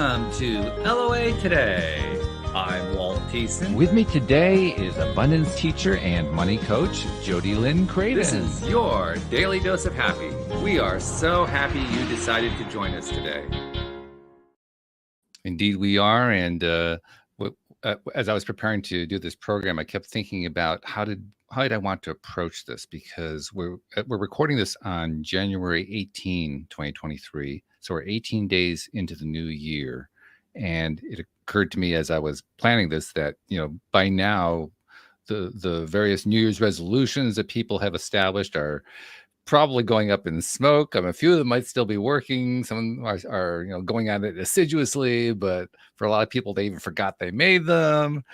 Welcome to LOA Today. I'm Walt Thiessen. With me today is abundance teacher and money coach, Jodielynn Craven. This is your daily dose of happy. We are so happy you decided to join us today. Indeed, we are. And as I was preparing to do this program, I kept thinking about how did I want to approach this, because we're recording this on January 18, 2023. So we're 18 days into the new year. And it occurred to me as I was planning this that, by now the various New Year's resolutions that people have established are probably going up in smoke. A few of them might still be working. Some are going at it assiduously, but for a lot of people, they even forgot they made them.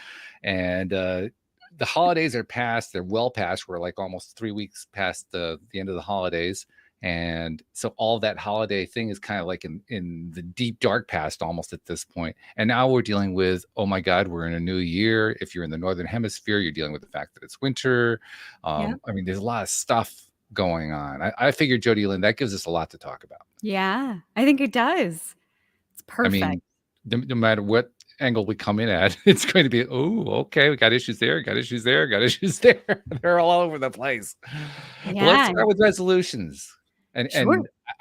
And the holidays are past. They're well past. We're like almost 3 weeks past the end of the holidays. And so all that holiday thing is kind of like in the deep, dark past almost at this point. And now we're dealing with, oh my God, we're in a new year. If you're in the Northern Hemisphere, you're dealing with the fact that it's winter. There's a lot of stuff going on. I figured, Jodielynn, that gives us a lot to talk about. Yeah, I think it does. It's perfect. No matter what angle we come in at, it's going to be, okay, we got issues there, got issues there, got issues there. They're all over the place. Yeah. Well, let's start with resolutions. And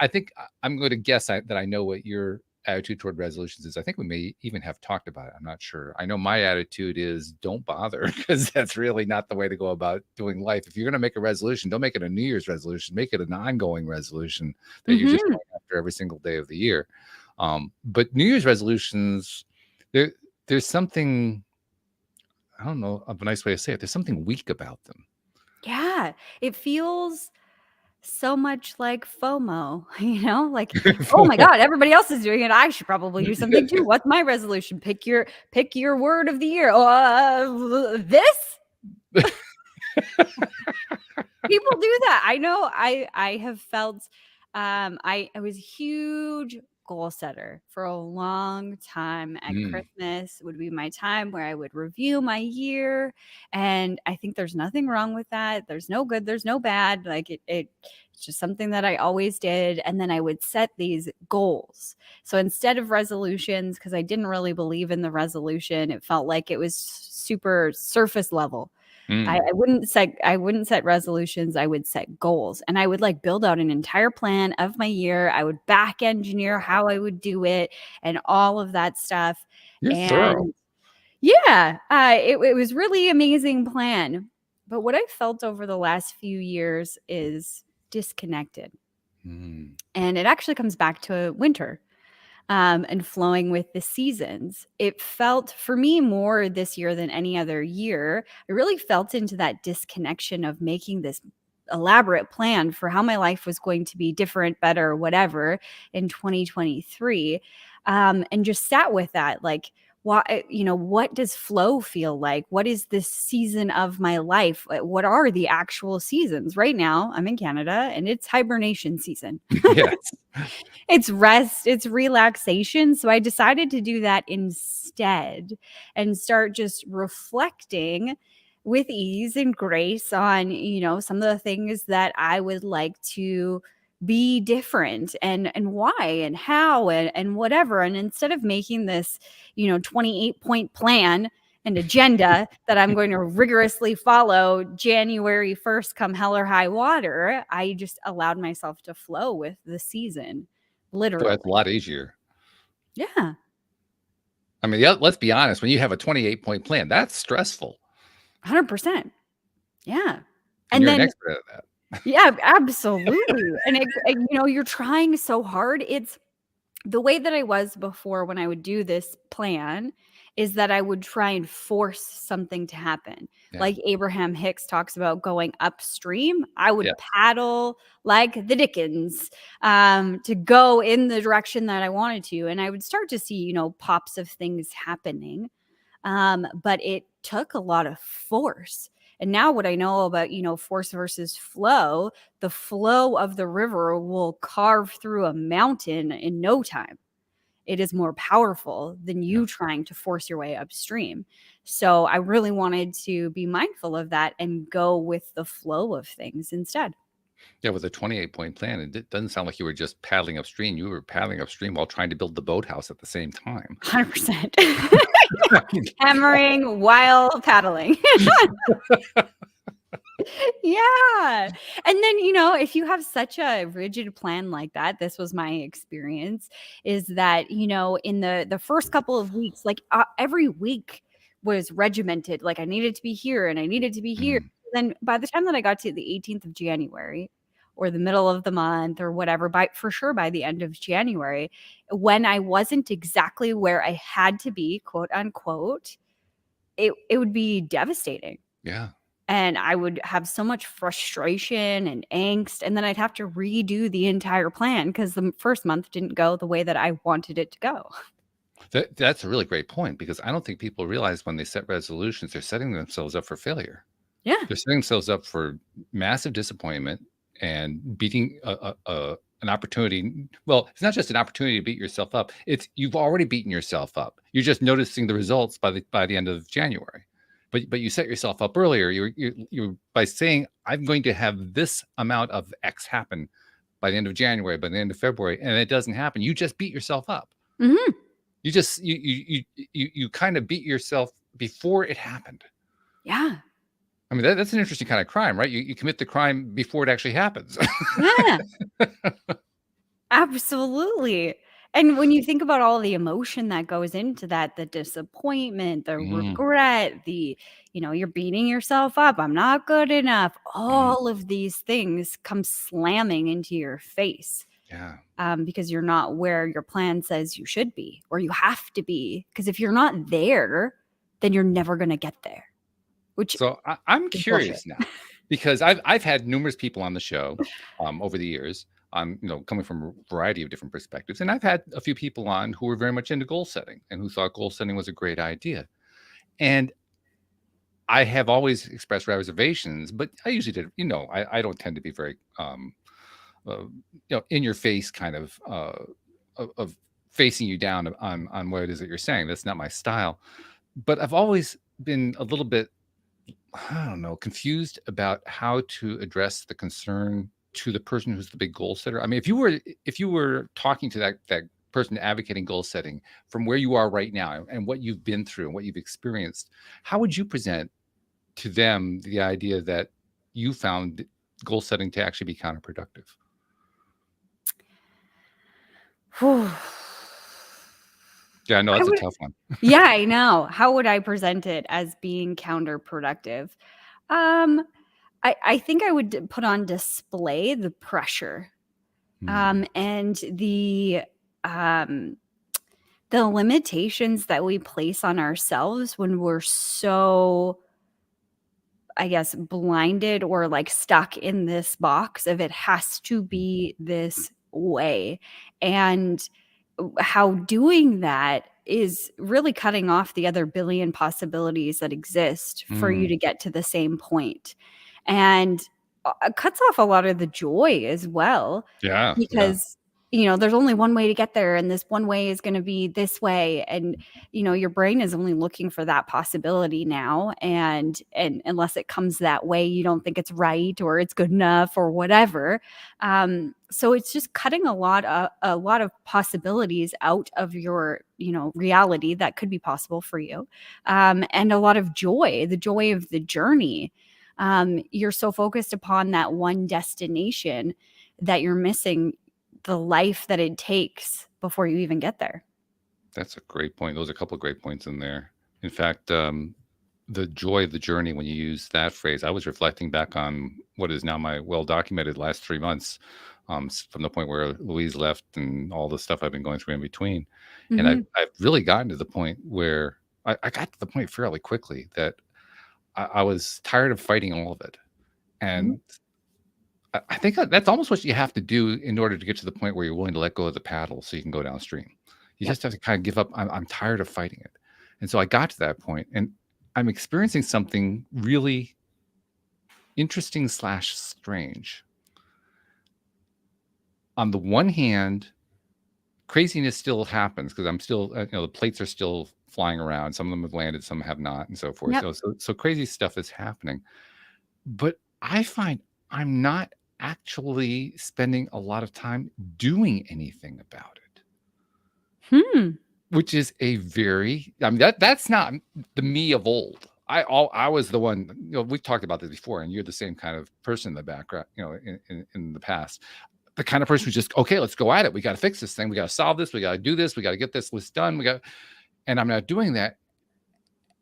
I think I'm going to guess that I know what your attitude toward resolutions is. I think we may even have talked about it. I'm not sure. I know my attitude is don't bother, because that's really not the way to go about doing life. If you're going to make a resolution, don't make it a New Year's resolution. Make it an ongoing resolution that you're just going after every single day of the year. But New Year's resolutions, there's something, I don't know of a nice way to say it. There's something weak about them. Yeah, it feels so much like FOMO, like, oh my God, everybody else is doing it. I should probably do something too. What's my resolution? Pick your word of the year. This? People do that. I know. I have felt, I was a huge goal setter for a long time. At Christmas would be my time where I would review my year. And I think there's nothing wrong with that. There's no good, there's no bad. Like it's just something that I always did. And then I would set these goals. So instead of resolutions, because I didn't really believe in the resolution, it felt like it was super surface level. I wouldn't set resolutions. I would set goals, and I would build out an entire plan of my year. I would back engineer how I would do it and all of that stuff. You're thorough. Yeah, it was really amazing plan. But what I felt over the last few years is disconnected. And it actually comes back to winter. And flowing with the seasons. It felt for me more this year than any other year. I really felt into that disconnection of making this elaborate plan for how my life was going to be different, better, whatever in 2023. And just sat with that, what does flow feel like? What is this season of my life? What are the actual seasons? Right now, I'm in Canada and it's hibernation season. Yes. It's rest, it's relaxation. So I decided to do that instead and start just reflecting with ease and grace on, some of the things that I would like to be different and why and how and whatever. And instead of making this, 28-point plan and agenda that I'm going to rigorously follow January 1st, come hell or high water, I just allowed myself to flow with the season. Literally. So that's a lot easier. Yeah. Let's be honest. When you have a 28-point plan, that's stressful. 100%. Yeah. And you're an expert at that. Yeah, absolutely. And you're trying so hard. It's the way that I was before when I would do this plan is that I would try and force something to happen. Yeah. Like Abraham Hicks talks about going upstream. I would paddle like the Dickens to go in the direction that I wanted to. And I would start to see, pops of things happening. But it took a lot of force. And now what I know about, force versus flow, the flow of the river will carve through a mountain in no time. It is more powerful than you trying to force your way upstream. So I really wanted to be mindful of that and go with the flow of things instead. Yeah, with a 28-point plan, it doesn't sound like you were just paddling upstream. You were paddling upstream while trying to build the boathouse at the same time. 100%. Hammering while paddling. Yeah. And then, if you have such a rigid plan like that, this was my experience, is that, in the first couple of weeks, like every week was regimented. Like I needed to be here and I needed to be here. Mm, Then by the time that I got to the 18th of January or the middle of the month or whatever, for sure by the end of January, when I wasn't exactly where I had to be, quote unquote, it would be devastating. yeah. And I would have so much frustration and angst, and then I'd have to redo the entire plan because the first month didn't go the way that I wanted it to go. That's a really great point because I don't think people realize when they set resolutions, they're setting themselves up for failure. Yeah. They're setting themselves up for massive disappointment and beating an opportunity. Well, it's not just an opportunity to beat yourself up. It's you've already beaten yourself up. You're just noticing the results by the end of January. But you set yourself up earlier. You by saying I'm going to have this amount of X happen by the end of January, by the end of February, and it doesn't happen. You just beat yourself up. Hmm. You just you kind of beat yourself before it happened. Yeah. I mean, that's an interesting kind of crime, right? You commit the crime before it actually happens. Yeah. Absolutely. And when you think about all the emotion that goes into that, the disappointment, the Mm, regret, you're beating yourself up. I'm not good enough. mm, All of these things come slamming into your face. yeah. Because you're not where your plan says you should be or you have to be. Because if you're not there, then you're never going to get there, which So I'm is bullshit. curious now because I've had numerous people on the show over the years. Coming from a variety of different perspectives, and I've had a few people on who were very much into goal setting and who thought goal setting was a great idea. And I have always expressed reservations, but I usually did. I don't tend to be very in your face kind of facing you down on what it is that you're saying. That's not my style. But I've always been a little bit, I don't know, confused about how to address the concern to the person who's the big goal setter. I mean, if you were talking to that person advocating goal setting from where you are right now and what you've been through and what you've experienced, how would you present to them the idea that you found goal setting to actually be counterproductive? Whew. Yeah, I know I that's a would, tough one. yeah, I know. How would I present it as being counterproductive? Um, I think I would put on display the pressure, Hmm. and um, the limitations that we place on ourselves when we're so, I guess, blinded or like stuck in this box of it has to be this way. And how doing that is really cutting off the other billion possibilities that exist for you Mm. to get to the same point. And cuts off a lot of the joy as well, Yeah, yeah. because there's only one way to get there and this one way is going to be this way, and your brain is only looking for that possibility now, and unless it comes that way you don't think it's right or it's good enough or whatever. So it's just cutting a lot of possibilities out of your reality that could be possible for you, and a lot of joy, the joy of the journey. You're so focused upon that one destination that you're missing the life that it takes before you even get there. That's a great point. Those are a couple of great points in there. In fact, the joy of the journey, when you use that phrase, I was reflecting back on what is now my well documented last 3 months, from the point where Louise left and all the stuff I've been going through in between. And I've, Mhm. I've really gotten to the point where I got to the point fairly quickly that I was tired of fighting all of it. Mhm. And I think that's almost what you have to do in order to get to the point where you're willing to let go of the paddle so you can go downstream. You Yep. just have to kind of give up. I'm tired of fighting it. And so I got to that point and I'm experiencing something really interesting slash strange. On the one hand, craziness still happens because I'm still, the plates are still flying around. Some of them have landed, some have not, and so forth. Yep. So crazy stuff is happening. But I find I'm not actually spending a lot of time doing anything about it. Which is a very, I mean, that's not the me of old. I was the one, we've talked about this before, and you're the same kind of person in the background, in the past. The kind of person who's just, okay, let's go at it. We got to fix this thing. We got to solve this. We got to do this. We got to get this list done. And I'm not doing that.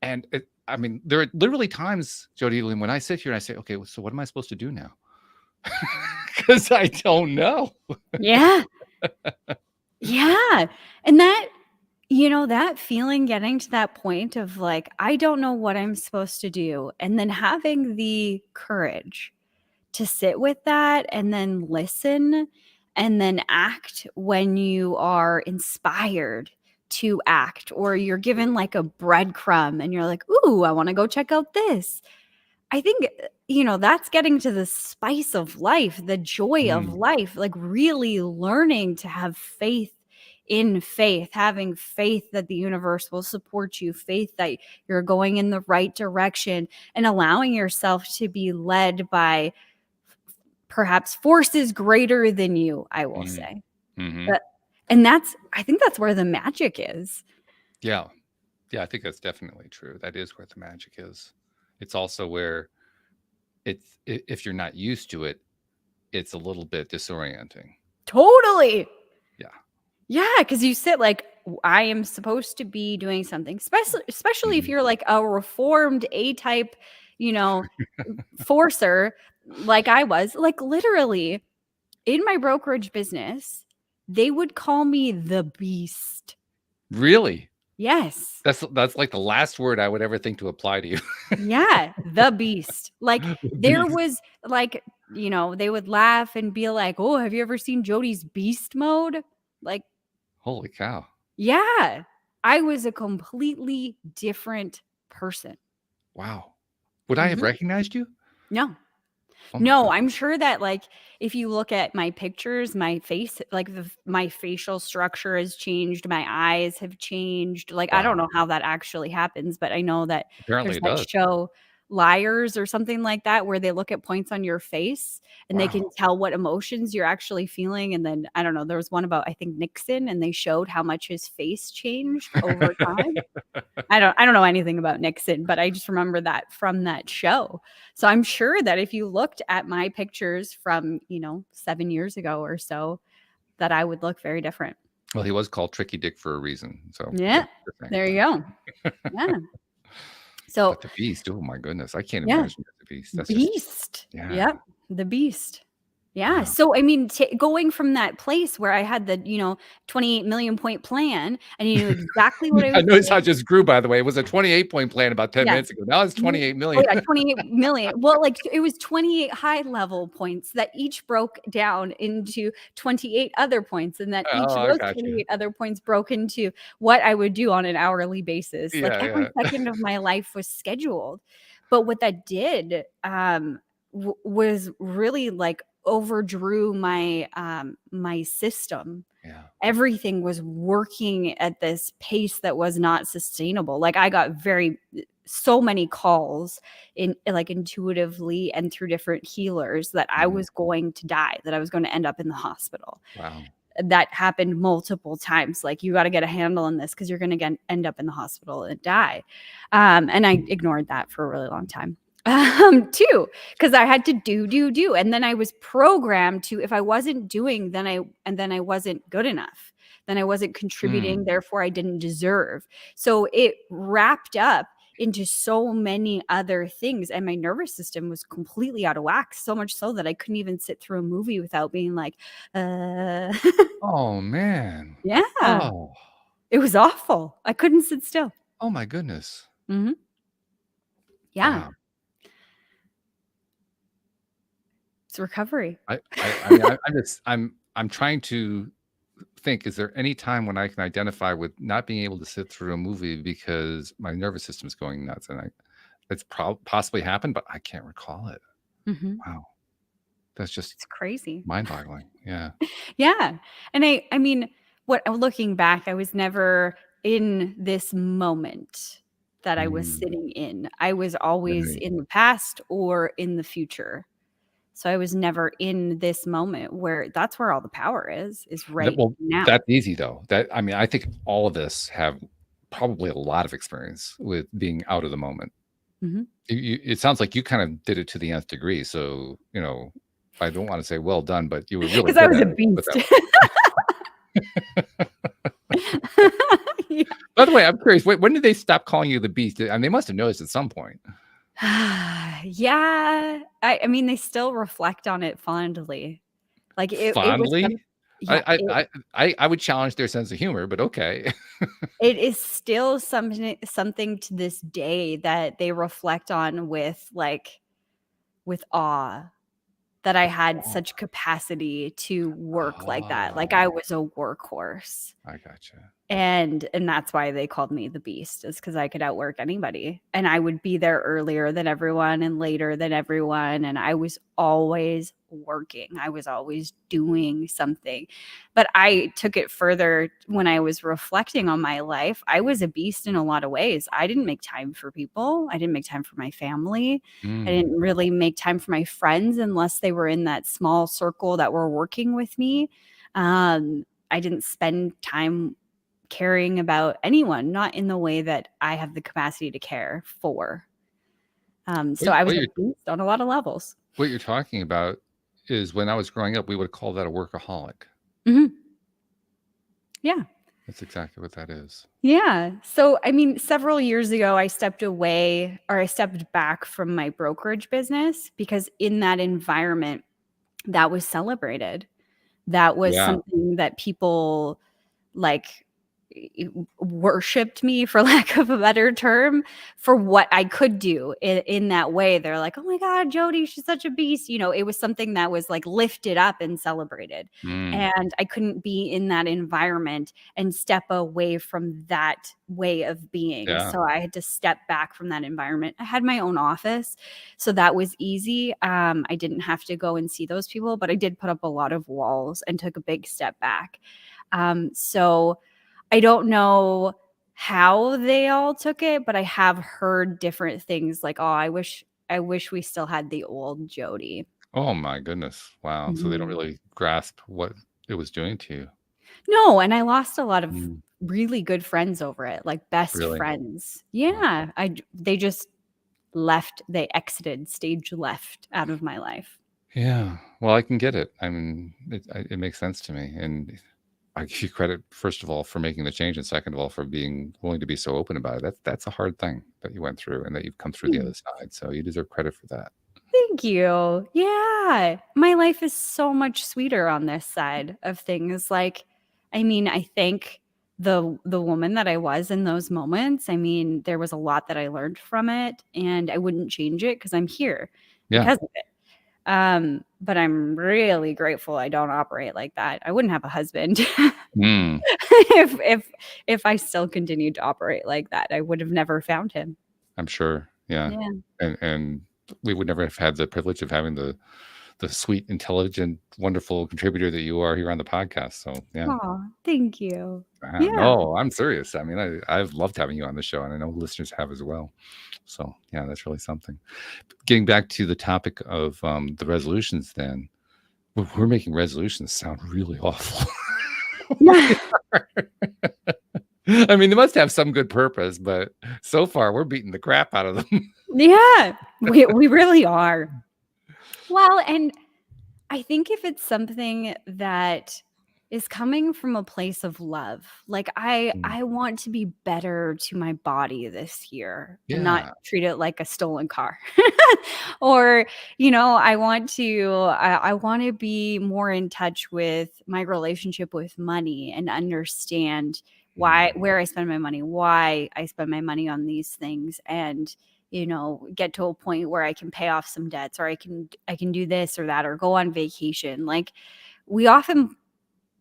And I mean, there are literally times, Jodielynn, when I sit here and I say, okay, so what am I supposed to do now? Because I don't know. Yeah. Yeah. And that, that feeling, getting to that point of like, I don't know what I'm supposed to do. And then having the courage to sit with that and then listen and then act when you are inspired to act, or you're given like a breadcrumb and you're like, ooh, I want to go check out this. I think, that's getting to the spice of life, the joy of life, like really learning to have faith in faith, having faith that the universe will support you, faith that you're going in the right direction, and allowing yourself to be led by perhaps forces greater than you, I will say. And I think that's where the magic is. Yeah. Yeah, I think that's definitely true. That is where the magic is. It's also where if you're not used to it, it's a little bit disorienting. Totally. Yeah. Yeah, because you sit like, I am supposed to be doing something, especially if you're like a reformed A-type, forcer, like I was. Like literally in my brokerage business, they would call me the beast. Really? Yes. That's like the last word I would ever think to apply to you. Yeah, the beast. Like there was like, they would laugh and be like, oh, have you ever seen Jody's beast mode? Like, holy cow. Yeah. I was a completely different person. Wow. Would I have recognized you? No. Oh No, I'm sure that like if you look at my pictures, my face, like my facial structure has changed, my eyes have changed. Like I don't know how that actually happens, but I know that apparently there's that show Liars or something like that, where they look at points on your face and they can tell what emotions you're actually feeling. And then I don't know, there was one about I think Nixon, and they showed how much his face changed over time. I don't know anything about Nixon, but I just remember that from that show. So I'm sure that if you looked at my pictures from, 7 years ago or so, that I would look very different. Well, he was called Tricky Dick for a reason. So yeah, there you go. Yeah. So but the beast, oh my goodness, I can't imagine the beast. That's beast. Just, Yep, the beast. Yeah. So, I mean, going from that place where I had the, 28 million point plan and you knew exactly what I was I noticed how it just grew, by the way. It was a 28-point plan about 10 minutes ago. Now it's 28 million. Oh, yeah, 28 million. Well, like it was 28 high level points that each broke down into 28 other points. And that each of those 28 other points broke into what I would do on an hourly basis. Like every second of my life was scheduled. But what that did was really like overdrew my my system. Everything was working at this pace that was not sustainable. Like I got so many calls in like intuitively and through different healers that I was going to die, that I was going to end up in the hospital. Wow. That happened multiple times. Like, you got to get a handle on this because you're going to end up in the hospital and die. And I ignored that for a really long time. Too, because I had to do. And then I was programmed to, if I wasn't doing, then I wasn't good enough. Then I wasn't contributing. Therefore, I didn't deserve. So it wrapped up into so many other things. And my nervous system was completely out of whack. So much so that I couldn't even sit through a movie without being like, oh, man. Yeah. Oh. It was awful. I couldn't sit still. Oh, my goodness. Mm-hmm. Yeah. Wow. It's recovery. I'm trying to think, is there any time when I can identify with not being able to sit through a movie because my nervous system is going nuts? And it's possibly happened, but I can't recall it. Wow. That's just, it's crazy. Mind-boggling. Yeah. Yeah. And I mean, looking back, I was never in this moment that I was sitting in. I was always in the past or in the future. So I was never in this moment where that's where all the power is right Well, now. that's easy though. I think all of us have probably a lot of experience with being out of the moment. Mhm. It sounds like you kind of did it to the nth degree. So, I don't want to say well done, but you were really 'Cause I good was at a it. Put beast. that Yeah. By the way, I'm curious, when did they stop calling you the beast? I mean, they must have noticed at some point. Yeah. I mean, they still reflect on it fondly. Like, it was some Fondly? yeah, I would challenge their sense of humor, but okay. it is still something to this day that they reflect on with, like, with awe that I had Oh, such capacity to work like that. Like, I oh, was a workhorse. I gotcha. And that's why they called me the beast, is because I could outwork anybody, and I would be there earlier than everyone and later than everyone, and I was always working. I was always doing something. But I took it further when I was reflecting on my life. I was a beast in a lot of ways. I didn't make time for people. I didn't make time for my family. I Mm. didn't really make time for my friends unless they were in that small circle that were working with me. I didn't spend time caring about anyone, not in the way that I have the capacity to care for. What So I was what a you're beast on a lot of levels. what you're talking about is when I was growing up, we would call that a workaholic. Mhm. Yeah. That's exactly what that is. Yeah. So, I mean, several years ago, I stepped away or I stepped back from my brokerage business because in that environment, that was celebrated. That was Yeah. something that people like worshipped me for lack of a better term for what I could do in that way. They're like, oh my God, Jodi, she's such a beast. It was something that was like lifted up and celebrated. Mm. And I couldn't be in that environment and step away from that way of being. Yeah. So I had to step back from that environment. I had my own office, so that was easy. I didn't have to go and see those people, but I did put up a lot of walls and took a big step back. So I don't know how they all took it, but I have heard different things like, "Oh, I wish we still had the old Jodi." Oh my goodness. Wow. So they don't Mhm. really grasp what it was doing to you. No, and I lost a lot of Mm. really good friends over it, like best Really? friends. Wow. Yeah, they just left, they exited, stage left out of my life. Yeah. Well, I can get it. I mean, it makes sense to me, and I give you credit first of all for making the change, and second of all for being willing to be so open about it. That's a hard thing that you went through, and that you've come through the other side. So you deserve credit for that. Thank you. Yeah. My life is so much sweeter on this side of things. Like, I mean, I thank the woman that I was in those moments. I mean, there was a lot that I learned from it, and I wouldn't change it because I'm here Yeah. because of it. But I'm really grateful I don't operate like that. I wouldn't have a husband Mm, if I still continued to operate like that. I would have never found him. I'm sure. Yeah. Yeah. And we would never have had the privilege of having the sweet, intelligent, wonderful contributor that you are here on the podcast. So yeah. Oh, thank you. Yeah. No, I'm serious. I mean, I've loved having you on the show, and I know listeners have as well. So yeah, that's really something. Getting back to the topic of the resolutions, then we're making resolutions sound really awful. Yeah. I mean, they must have some good purpose, but so far we're beating the crap out of them. Yeah, we really are. Well, and I think if it's something that is coming from a place of love, like Mm. I want to be better to my body this year and not Yeah. treat it like a stolen car. Or, I want to be more in touch with my relationship with money and understand Mm. where I spend my money, why I spend my money on these things, and get to a point where I can pay off some debts, or I can do this or that, or go on vacation. Like, we often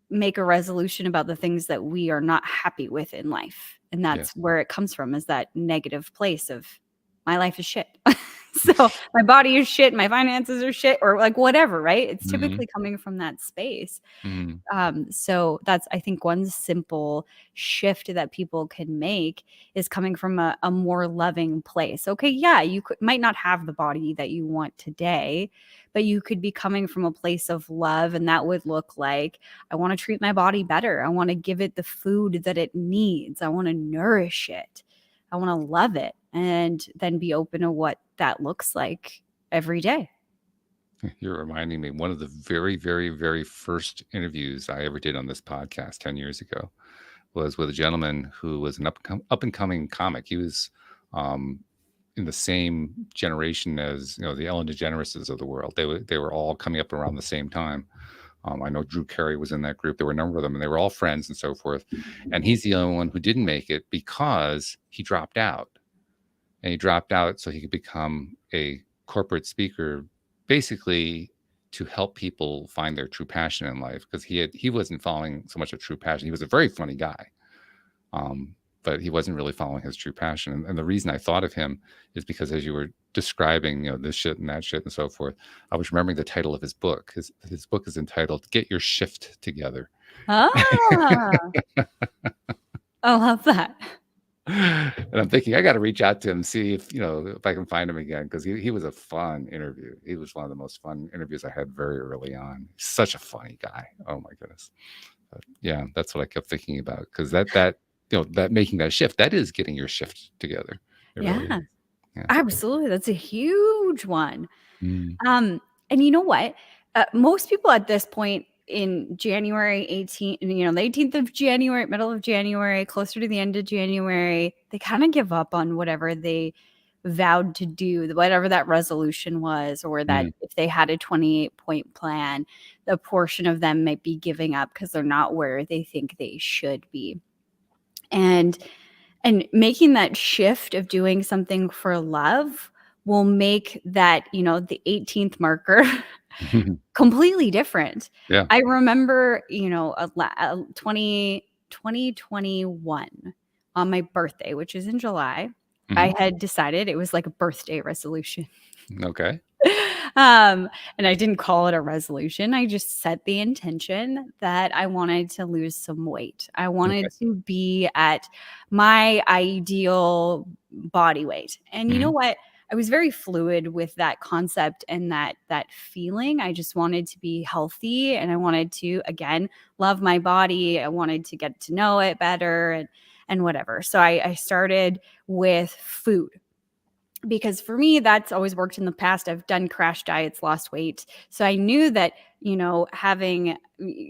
make a resolution about the things that we are not happy with in life. And that's Yes. where it comes from, is that negative place of my life is shit. So my body is shit, my finances are shit, or like whatever, right? It's Mhm. typically coming from that space. Mhm. So that's, I think, one simple shift that people can make is coming from a more loving place. Okay, yeah, you might not have the body that you want today, but you could be coming from a place of love, and that would look like, I want to treat my body better. I want to give it the food that it needs. I want to nourish it. I want to love it, and then be open to what that looks like every day. You're reminding me, one of the very, very, very first interviews I ever did on this podcast 10 years ago was with a gentleman who was an up and coming comic. He was um, in the same generation as, the Ellen DeGenereses of the world. They were all coming up around the same time. I know Drew Carey was in that group. There were a number of them, and they were all friends and so forth. And he's the only one who didn't make it because he dropped out. And he dropped out so he could become a corporate speaker, basically to help people find their true passion in life, because he wasn't following so much of true passion. He was a very funny guy, but he wasn't really following his true passion. And the reason I thought of him is because, as you were describing, this shit and that shit and so forth, I was remembering the title of his book. His book is entitled "Get Your Shift Together." Ah, I love that. And I'm thinking I got to reach out to him, see if I can find him again, because he was a fun interview. He was one of the most fun interviews I had very early on. Such a funny guy. Oh my goodness. But yeah, that's what I kept thinking about, because that making that shift, that is getting your shift together. It really Yeah, is. Yeah. absolutely. That's a huge one. Mm. And you know what? Most people at this point in January 18th, the 18th of January, middle of January, closer to the end of January, they kind of give up on whatever they vowed to do, whatever that resolution was, or that if they had a 28-point plan, a portion of them might be giving up because they're not where they think they should be. And making that shift of doing something for love will make that, the 18th marker completely different. Yeah. I remember, 2021 on my birthday, which is in July, I had decided it was like a birthday resolution. Okay. And I didn't call it a resolution. I just set the intention that I wanted to lose some weight. I wanted to be at my ideal body weight. And you know what? I was very fluid with that concept and that feeling. I just wanted to be healthy, and I wanted to, again, love my body. I wanted to get to know it better and whatever. So I started with food, because for me, that's always worked in the past. I've done crash diets, lost weight. So I knew that,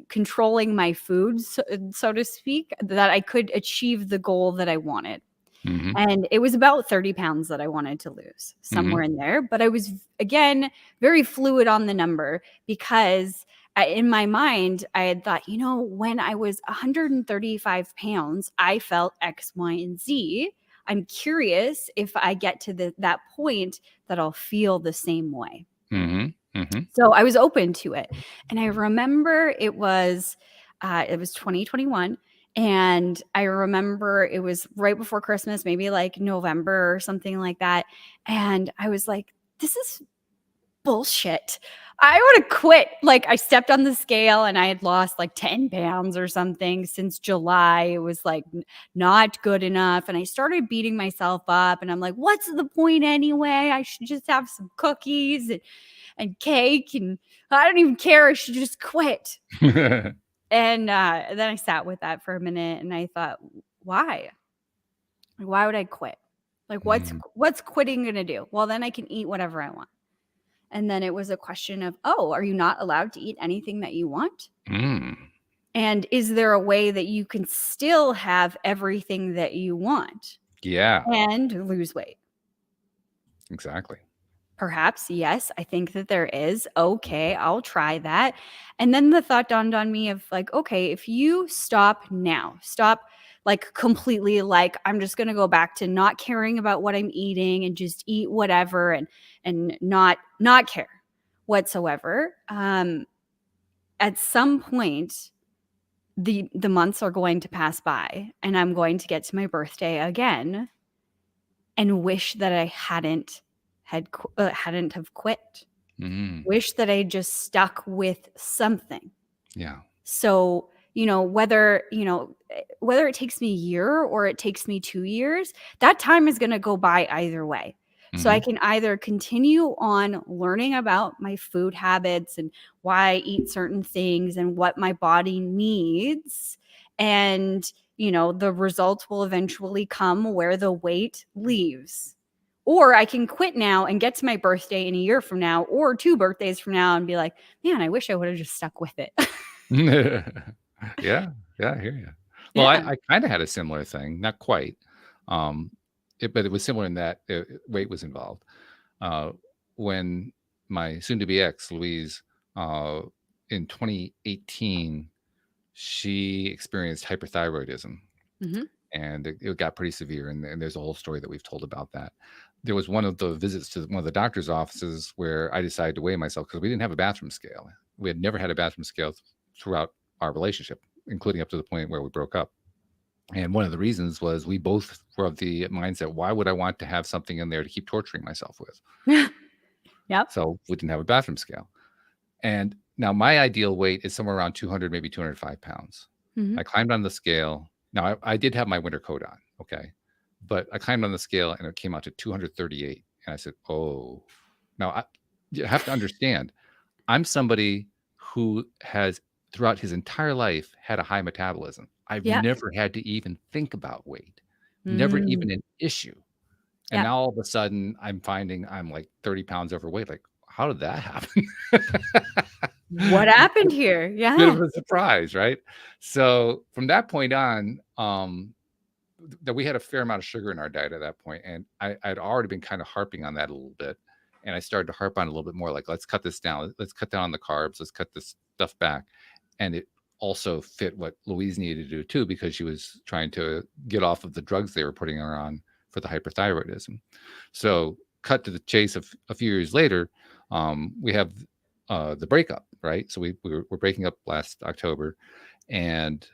controlling my food, so to speak, that I could achieve the goal that I wanted. And it was about 30 pounds that I wanted to lose, somewhere in there. But I was, again, very fluid on the number, because in my mind, I had thought, when I was 135 pounds, I felt X, Y, and Z. I'm curious if I get to that point that I'll feel the same way. So I was open to it. And I remember it was 2021. And I remember it was right before Christmas, maybe like November or something like that. And I was like, this is bullshit. I would have quit. Like, I stepped on the scale and I had lost like 10 pounds or something since July. It was like not good enough. And I started beating myself up, and I'm like, what's the point anyway? I should just have some cookies and cake, and I don't even care. I should just quit. And then I sat with that for a minute, and I thought, why? Why would I quit? Like, what's quitting going to do? Well, then I can eat whatever I want. And then it was a question of, are you not allowed to eat anything that you want? And is there a way that you can still have everything that you want? Yeah. And lose weight? Exactly. Perhaps, yes. I think that there is. Okay, I'll try that. And then the thought dawned on me of like, okay, if you stop now, stop like completely, like I'm just going to go back to not caring about what I'm eating and just eat whatever and not care whatsoever. At some point, the months are going to pass by, and I'm going to get to my birthday again and wish that I hadn't hadn't have quit. Mm. Wish that I just stuck with something. Yeah. So, whether it takes me a year or it takes me 2 years, that time is going to go by either way. So I Mhm. can either continue on learning about my food habits and why I eat certain things and what my body needs. And, the results will eventually come where the weight leaves. Or I can quit now and get to my birthday in a year from now or 2 birthdays from now and be like, man, I wish I would have just stuck with it. Yeah, I hear you. Well, Yeah. I kinda had a similar thing, not quite, um, but it was similar in that, weight was involved. Uh, when my soon-to-be ex, Louise, uh, in 2018, she experienced hyperthyroidism, Mhm. and it got pretty severe, and there's a whole story that we've told about that. There was one of the visits to one of the doctor's offices where I decided to weigh myself because we didn't have a bathroom scale. We had never had a bathroom scale throughout our relationship, including up to the point where we broke up. And one of the reasons was we both were of the mindset, why would I want to have something in there to keep torturing myself with? Yep. So we didn't have a bathroom scale. And now my ideal weight is somewhere around 200, maybe 205 pounds. Mhm. I climbed on the scale. Now I did have my winter coat on. Okay. But I climbed on the scale and it came out to 238. And I said, oh, now you have to understand, I'm somebody who has throughout his entire life had a high metabolism. I've Yep. never had to even think about weight, never Mm. even an issue. And Yep. now all of a sudden I'm finding I'm like 30 pounds overweight. Like, how did that happen? What happened here? Bit Yeah. of a surprise, right? So from that point on, that we had a fair amount of sugar in our diet at that point, and I'd already been kind of harping on that a little bit, and I started to harp on it a little bit more, like let's cut this down, let's cut down on the carbs, let's cut this stuff back, and it also fit what Louise needed to do too because she was trying to get off of the drugs they were putting her on for the hyperthyroidism. So cut to the chase of a few years later, we have the breakup, right? So we're breaking up last October, and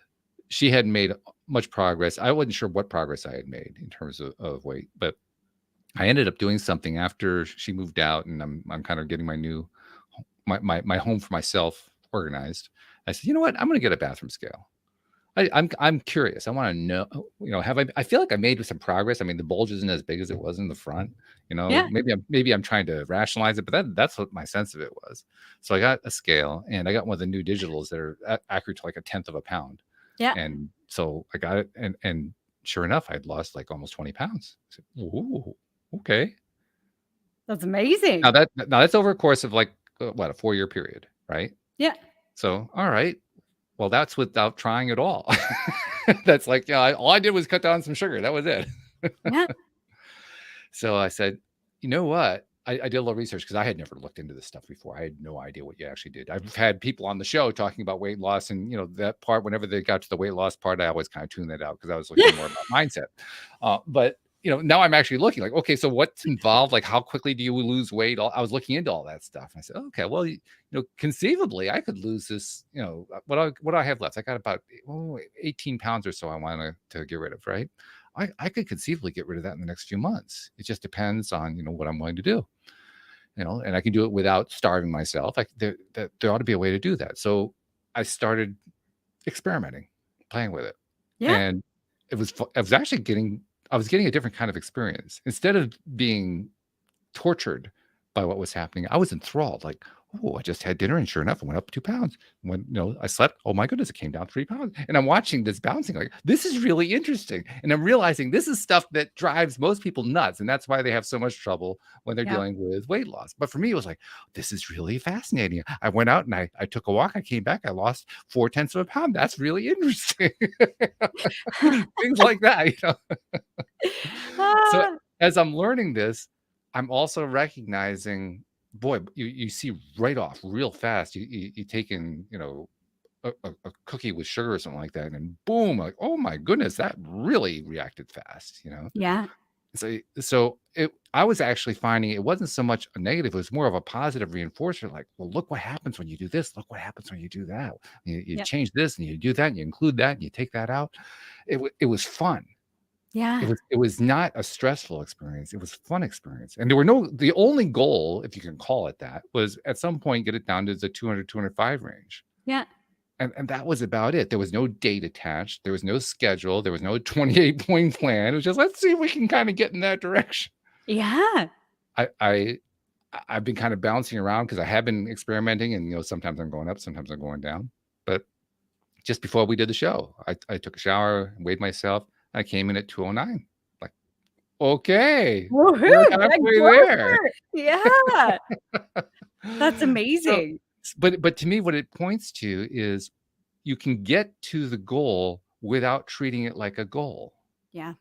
she hadn't made much progress. I wasn't sure what progress I had made in terms of weight, but I ended up doing something after she moved out, and I'm kind of getting my new my home for myself organized. I said, you know what, I'm going to get a bathroom scale. I'm curious. I want to know, have I feel like I made some progress. I mean, the bulge isn't as big as it was in the front. Yeah. Maybe I'm trying to rationalize it, but that's what my sense of it was. So I got a scale, and I got one of the new digitals that are accurate to like a tenth of a pound. Yeah. And so I got it, and sure enough, I'd lost like almost 20 pounds. I said, ooh, okay. That's amazing. Now that's over a course of like what, a 4-year period, right? Yeah. So all right, well, that's without trying at all. That's like, all I did was cut down some sugar. That was it. Yeah. So I said, you know what? I did a little research because I had never looked into this stuff before. I had no idea what you actually did. I've had people on the show talking about weight loss, and that part. Whenever they got to the weight loss part, I always kind of tuned that out because I was looking more about mindset. But now I'm actually looking like, okay, so what's involved? Like, how quickly do you lose weight? I was looking into all that stuff. And I said, okay, well, conceivably, I could lose this. What do I have left? I got about 18 pounds or so. I want to get rid of, right? I could conceivably get rid of that in the next few months. It just depends on, what I'm willing to do, and I can do it without starving myself. There ought to be a way to do that. So I started experimenting, playing with it. Yeah. And I was getting a different kind of experience. Instead of being tortured by what was happening, I was enthralled. Like, oh, I just had dinner, and sure enough, I went up 2 pounds. When I slept, oh my goodness, it came down 3 pounds. And I'm watching this bouncing, like, this is really interesting. And I'm realizing this is stuff that drives most people nuts, and that's why they have so much trouble when they're dealing with weight loss. But for me, it was like, this is really fascinating. I went out and I took a walk. I came back. I lost 0.4 of a pound. That's really interesting. Things like that, So as I'm learning this, I'm also recognizing, boy, you see right off real fast. You take in, a cookie with sugar or something like that, and boom, like, oh my goodness, that really reacted fast, Yeah. So I was actually finding it wasn't so much a negative, it was more of a positive reinforcer. Like, well, look what happens when you do this. Look what happens when you do that. You change this and you do that and you include that and you take that out. It was fun. Yeah. It was not a stressful experience. It was a fun experience. And the only goal, if you can call it that, was at some point get it down to the 200, 205 range. Yeah. And that was about it. There was no date attached. There was no schedule. There was no 28-point plan. It was just, let's see if we can kind of get in that direction. Yeah. I've been kind of bouncing around because I have been experimenting, and sometimes I'm going up, sometimes I'm going down. But just before we did the show, I took a shower, weighed myself. I came in at 209. Like, okay, Woohoo! we're Get halfway going there. for it. Yeah. That's So, amazing. but to me, what it points to is you can get to the goal without treating it like a goal. Yeah. And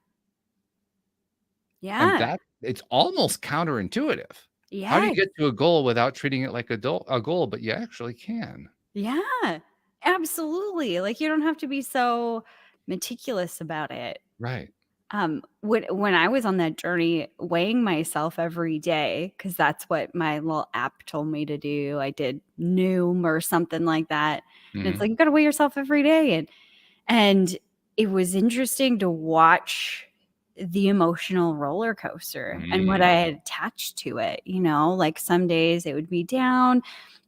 Yeah. that it's almost counterintuitive. Yeah. How do you get to a goal without treating it like a goal, but you actually can? Yeah. Absolutely. Like, you don't have to be so meticulous about it. Right. When I was on that journey, weighing myself every day, because that's what my little app told me to do. I did Noom or something like that. And it's Mhm. like, you got to weigh yourself every day. And it was interesting to watch the emotional roller coaster and what I had attached to it. Like some days it would be down,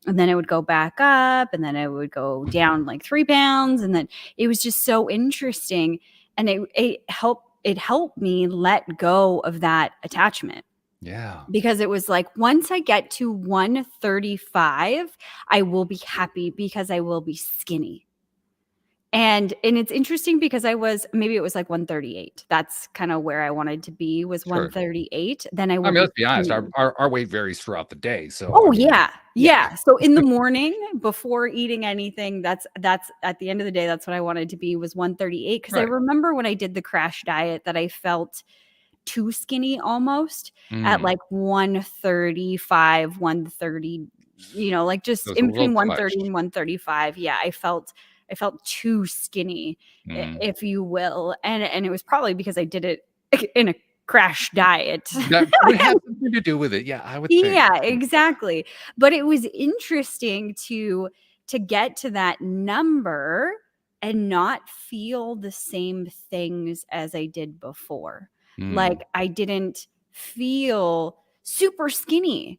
and then it would go back up, and then it would go down like 3 pounds. And then it was just so interesting. And it helped me let go of that attachment. Yeah. Because it was like, once I get to 135, I will be happy because I will be skinny. And it's interesting because maybe it was like 138. That's kind of where I wanted to be, was Sure. 138. Then I I will mean, let's be honest, skinny. our weight varies throughout the day. So Oh, I mean, yeah. So in the morning, before eating anything, that's at the end of the day, that's what I wanted to be, was 138. Because I Right. remember when I did the crash diet that I felt too skinny almost at like 135, 130, like So just it's a in little between too much. 130 and 135. Yeah, I felt too skinny, if you will. And it was probably because I did it in a crash diet. That would have something to do with it. Yeah, I would think. Yeah, exactly. But it was interesting to get to that number and not feel the same things as I did before. Like, I didn't feel super skinny.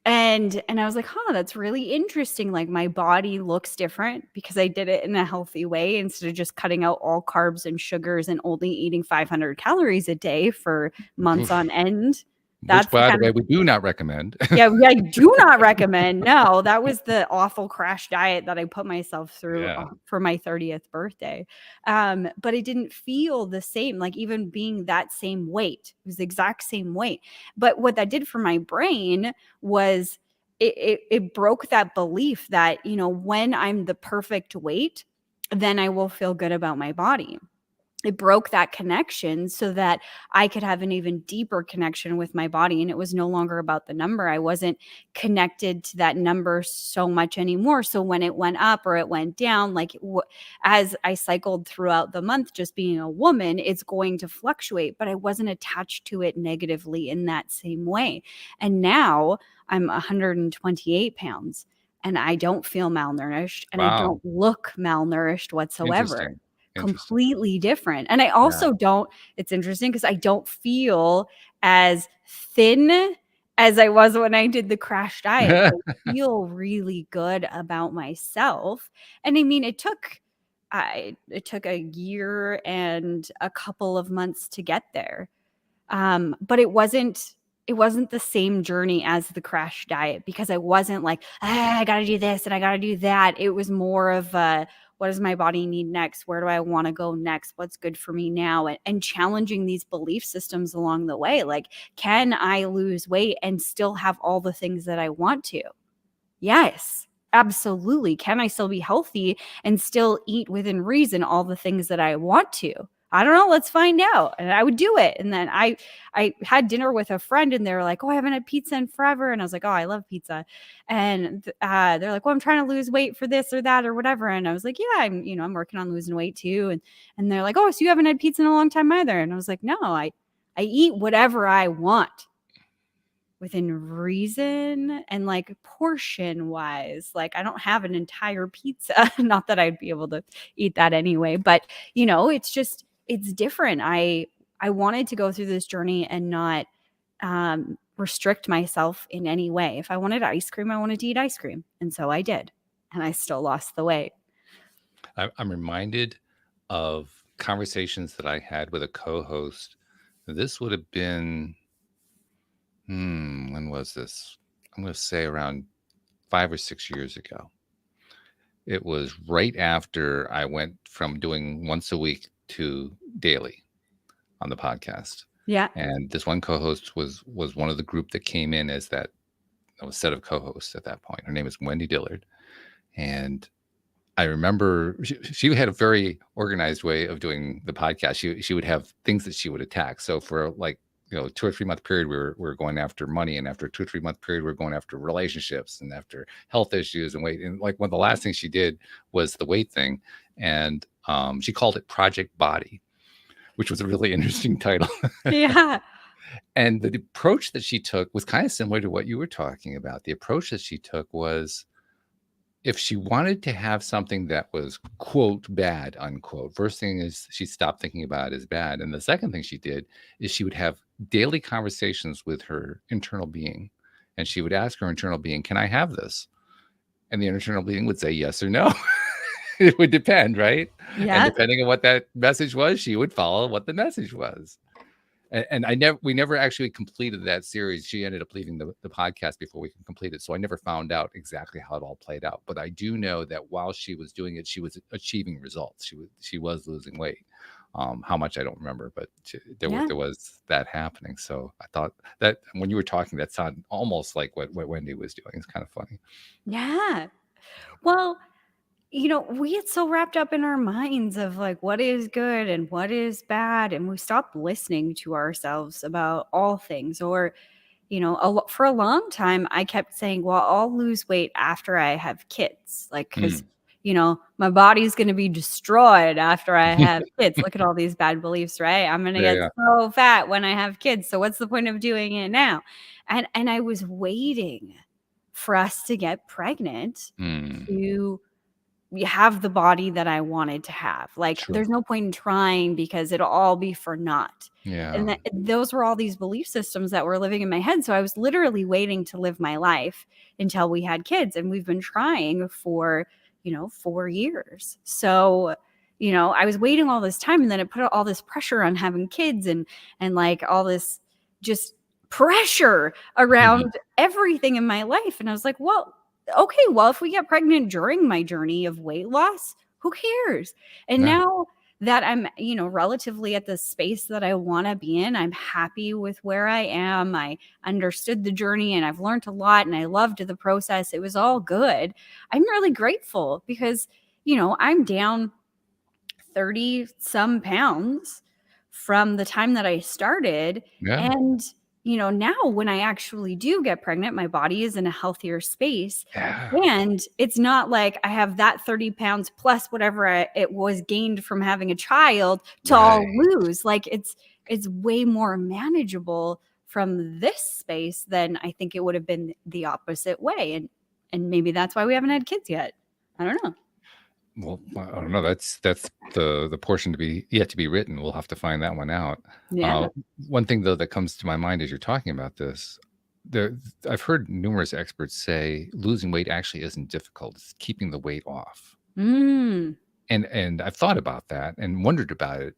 And I was like, huh, that's really interesting. Like, my body looks different because I did it in a healthy way, instead of just cutting out all carbs and sugars and only eating 500 calories a day for months on end. Which, That's the by the kind way, of we do not recommend. yeah, I do not recommend. No, that was the awful crash diet that I put myself through Yeah. for my 30th birthday. But it didn't feel the same, like even being that same weight. It was the exact same weight. But what that did for my brain was it broke that belief that, when I'm the perfect weight, then I will feel good about my body. It broke that connection so that I could have an even deeper connection with my body. And it was no longer about the number. I wasn't connected to that number so much anymore. So when it went up or it went down, like as I cycled throughout the month, just being a woman, it's going to fluctuate, but I wasn't attached to it negatively in that same way. And now I'm 128 pounds and I don't feel malnourished, and I Wow. don't look malnourished whatsoever. Interesting. Completely different. And I Yeah. also don't, it's interesting because I don't feel as thin as I was when I did the crash diet. I feel really good about myself. And I mean, it took a year and a couple of months to get there. But it wasn't the same journey as the crash diet, because I wasn't like, I got to do this and I got to do that. It was more of what does my body need next? Where do I want to go next? What's good for me now? And challenging these belief systems along the way. Like, can I lose weight and still have all the things that I want to? Yes, absolutely. Can I still be healthy and still eat within reason all the things that I want to? I don't know. Let's find out. And I would do it. And then I had dinner with a friend, and they were like, oh, I haven't had pizza in forever. And I was like, oh, I love pizza. And they're like, well, I'm trying to lose weight for this or that or whatever. And I was like, yeah, I'm working on losing weight too. And they're like, oh, so you haven't had pizza in a long time either. And I was like, no, I eat whatever I want within reason and like portion wise. Like, I don't have an entire pizza. Not that I'd be able to eat that anyway, but it's different. I I wanted to go through this journey and not restrict myself in any way. If I wanted ice cream, I wanted to eat ice cream. And so I did. And I still lost the weight. I'm reminded of conversations that I had with a co-host. This would have been, when was this? I'm going to say around 5 or 6 years ago. It was right after I went from doing once a week to daily on the podcast. Yeah. And this one co-host was one of the group that came in as that set of co-hosts at that point. Her name is Wendy Dillard. And I remember she had a very organized way of doing the podcast. She would have things that she would attack. So for like, 2 or 3 month period, we were going after money, and after a 2 or 3 month period, we were going after relationships and after health issues and weight. And like one of the last things she did was the weight thing, and she called it Project Body, which was a really interesting title. Yeah. And the approach that she took was kind of similar to what you were talking about. The approach that she took was, if she wanted to have something that was, quote, bad, unquote, first thing is she stopped thinking about it as bad. And the second thing she did is she would have daily conversations with her internal being. And she would ask her internal being, can I have this? And the internal being would say yes or no. It would depend, right? Yeah. And depending on what that message was, she would follow what the message was. And we never actually completed that series. She ended up leaving the podcast before we could complete it. So I never found out exactly how it all played out. But I do know that while she was doing it, she was achieving results. She was losing weight. How much I don't remember, but there was that happening. So I thought that when you were talking, that sounded almost like what Wendy was doing. It's kind of funny. Yeah. Well, we get so wrapped up in our minds of like what is good and what is bad, and we stop listening to ourselves about all things. Or, for a long time, I kept saying, well, I'll lose weight after I have kids. Like, because, my body's going to be destroyed after I have kids. Look at all these bad beliefs, right? I'm going to get so fat when I have kids. So what's the point of doing it now? And I was waiting for us to get pregnant to have the body that I wanted to have. Like, there's no point in trying because it'll all be for naught. Yeah. And those were all these belief systems that were living in my head. So I was literally waiting to live my life until we had kids. And we've been trying for, 4 years. So, I was waiting all this time, and then it put all this pressure on having kids and like all this just pressure around everything in my life. And I was like, well, okay, well, if we get pregnant during my journey of weight loss, who cares? And now that I'm, relatively at the space that I want to be in, I'm happy with where I am. I understood the journey and I've learned a lot, and I loved the process. It was all good. I'm really grateful because, I'm down 30 some pounds from the time that I started. Yeah. And now when I actually do get pregnant, my body is in a healthier space. Yeah. And it's not like I have that 30 pounds plus whatever it was gained from having a child to all lose. Like, it's way more manageable from this space than I think it would have been the opposite way. And maybe that's why we haven't had kids yet. I don't know. Well, I don't know. That's the portion to be yet to be written. We'll have to find that one out. Yeah. One thing though that comes to my mind as you're talking about this, I've heard numerous experts say losing weight actually isn't difficult. It's keeping the weight off. And I've thought about that and wondered about it.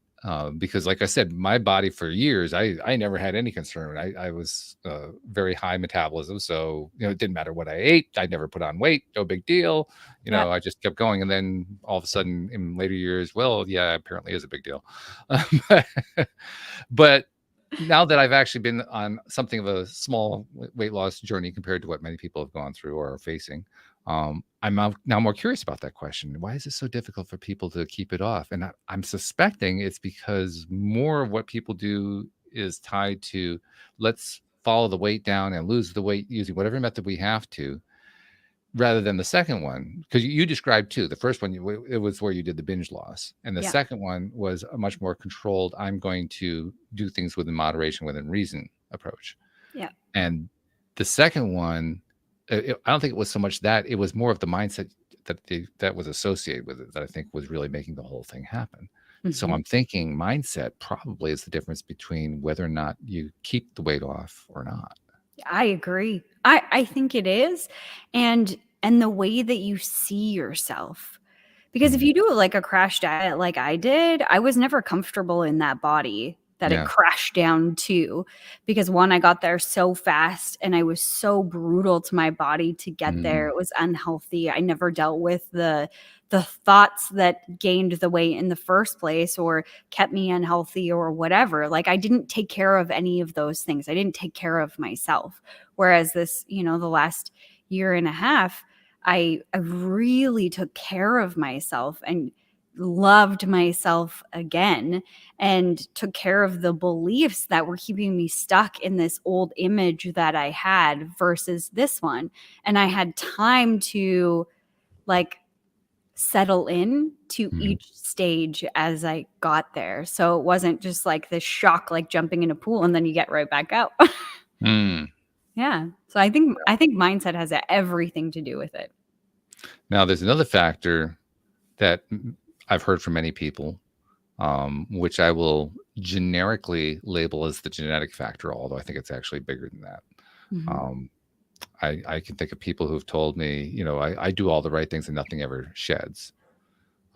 Because like I said, my body for years, I never had any concern. I was very high metabolism. So, it didn't matter what I ate. I never put on weight. No big deal. I just kept going. And then all of a sudden in later years, well, yeah, apparently is a big deal. But now that I've actually been on something of a small weight loss journey compared to what many people have gone through or are facing, I'm now more curious about that question. Why is it so difficult for people to keep it off? And I'm suspecting it's because more of what people do is tied to let's follow the weight down and lose the weight using whatever method we have to, rather than the second one. Because you described two. The first one, it was where you did the binge loss. And the second one was a much more controlled, I'm going to do things within moderation, within reason approach. Yeah. And the second one, I don't think it was so much that, it was more of the mindset that was associated with it that I think was really making the whole thing happen. So I'm thinking mindset probably is the difference between whether or not you keep the weight off or not. I agree. I think it is. And the way that you see yourself. Because if you do like a crash diet like I did, I was never comfortable in that body that it Yeah. crashed down to. Because one, I got there so fast and I was so brutal to my body to get there. It was unhealthy. I never dealt with the thoughts that gained the weight in the first place or kept me unhealthy or whatever. Like I didn't take care of any of those things. I didn't take care of myself. Whereas this, the last year and a half, I really took care of myself and loved myself again and took care of the beliefs that were keeping me stuck in this old image that I had versus this one. And I had time to like settle in to each stage as I got there. So it wasn't just like this shock, like jumping in a pool and then you get right back out. Yeah. So I think mindset has everything to do with it. Now, there's another factor that I've heard from many people, which I will generically label as the genetic factor, although I think it's actually bigger than that. I can think of people who've told me, I do all the right things and nothing ever sheds.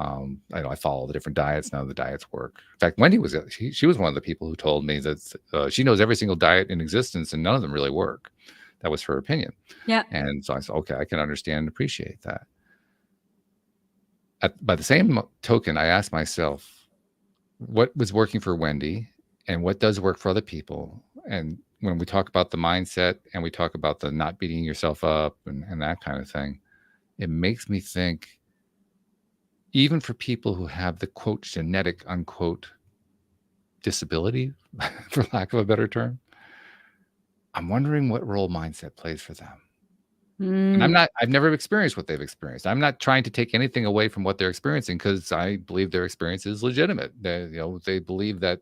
I follow the different diets. None of the diets work. In fact, Wendy she was one of the people who told me that she knows every single diet in existence and none of them really work. That was her opinion. Yeah. And so I said, okay, I can understand and appreciate that. By the same token, I asked myself, what was working for Wendy and what does work for other people? And when we talk about the mindset and we talk about the not beating yourself up and that kind of thing, it makes me think, even for people who have the quote genetic unquote disability, for lack of a better term, I'm wondering what role mindset plays for them. And I've never experienced what they've experienced. I'm not trying to take anything away from what they're experiencing because I believe their experience is legitimate. They believe that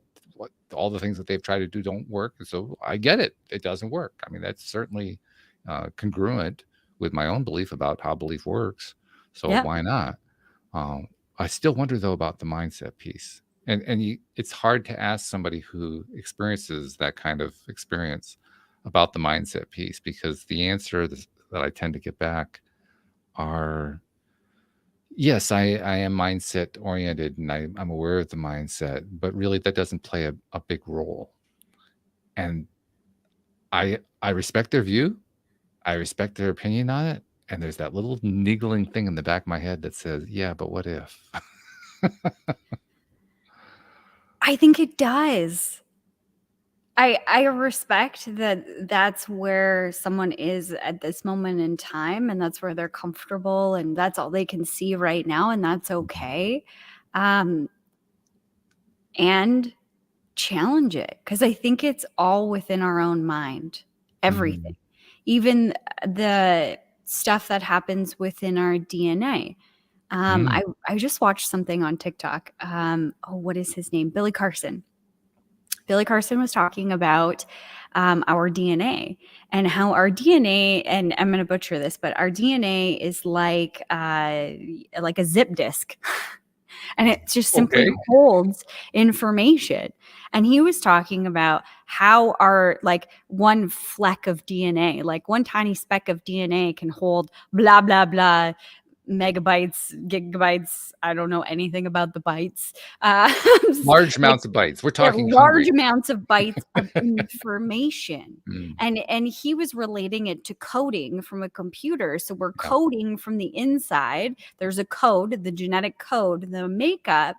all the things that they've tried to do don't work. So I get it. It doesn't work. I mean, that's certainly congruent with my own belief about how belief works. So why not? I still wonder though about the mindset piece. And it's hard to ask somebody who experiences that kind of experience about the mindset piece because the answer that I tend to get back are, yes, I am mindset oriented and I'm aware of the mindset, but really that doesn't play a big role. And I respect their view. I respect their opinion on it. And there's that little niggling thing in the back of my head that says, yeah, but what if? I think it does. I respect that that's where someone is at this moment in time and that's where they're comfortable and that's all they can see right now and that's okay. And challenge it because I think it's all within our own mind. Everything. Even the stuff that happens within our DNA. I just watched something on TikTok. What is his name? Billy Carson. Billy Carson was talking about our DNA and how our DNA, and I'm going to butcher this, but our DNA is like a zip disk. And it just simply holds information. And he was talking about how our one fleck of DNA, like one tiny speck of DNA can hold blah, blah, blah, megabytes, gigabytes. I don't know anything about the bytes. Large amounts of bytes. We're talking large amounts of bytes of information. And he was relating it to coding from a computer. So we're coding from the inside. There's a code, the genetic code, the makeup,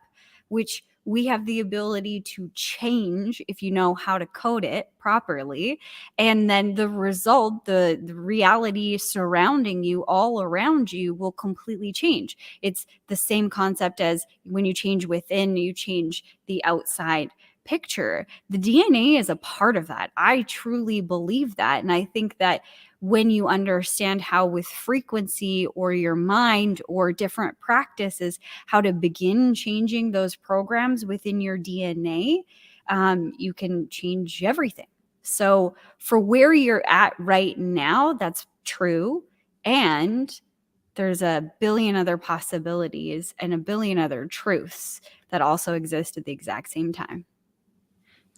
which we have the ability to change if you know how to code it properly. And then the result, the reality surrounding you, all around you, will completely change. It's the same concept as when you change within, you change the outside picture. The DNA is a part of that. I truly believe that. And I think that when you understand how with frequency or your mind or different practices, how to begin changing those programs within your DNA, you can change everything. So for where you're at right now, that's true. And there's a billion other possibilities and a billion other truths that also exist at the exact same time.